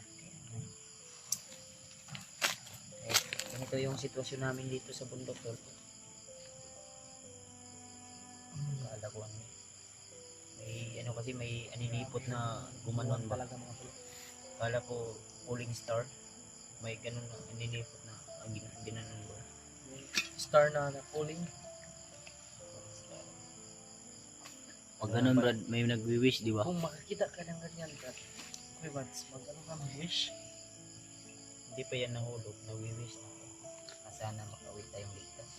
Ganito yung sitwasyon namin dito sa bundok tol. Kala ko ano. May ano kasi may aninipot na gumanon ba. Talaga mga tol. Kala ko falling star. May ganun na aninipot na ginanon ba. Star na falling. Pag ganun Brad, may nagwi-wish di ba? Kung makakita ka ng ganyan, Brad. Okay, Bads, mag-ano ka, mag-wish. Hindi pa yan nahulog, nagwi-wish na. Sana makauwi tayong ligtas.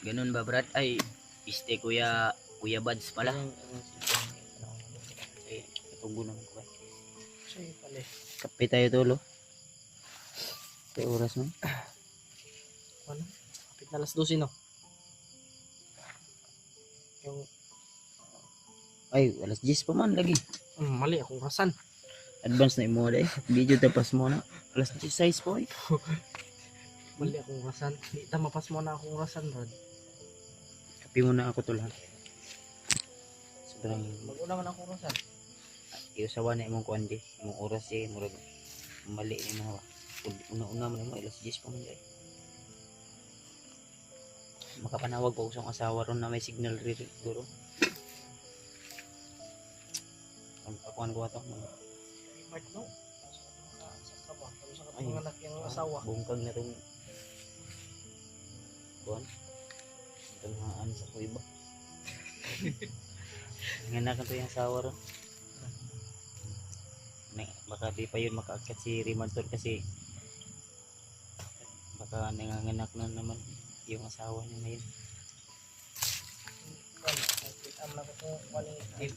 Ganun ba Brad? Ay, Kuya Buds pala. Ay, natubo naman ko ba? Siya pala. Kape tayo tolo. Sa oras mo. Ano? Kapit na alas 12, no? Yung, Ay, alas 10 pa man lagi. mali akong rasan. Advance na imo day. Video tapas mo na. Alas 16 po eh. Mali akong rasan. Di ta mapas mo na akong rasan, Brad. Kape muna ako tol ha. Sobrang Mag-una man akong rasan. iusawa na imong kuan di. Imong oras eh murag mali ni mo. Una-una man mo alas 10 pa man day. Makapanawag pa ko sa akong asawa ron na may signal siguro. Ang akuan ko ato. Mark, no? Sa kaba. Ano sa Ay. kapanganak yung asawa? Bungkag na tong kuan. Tanghaan sa kuiba. Nganak na to yung asawa ron. Baka di pa yun makaakyat si Rimantor kasi baka nanganganak na naman yung asawa niya ngayon. Am na ko kung waling tip.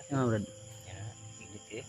Brad. Yan na, iglit eh.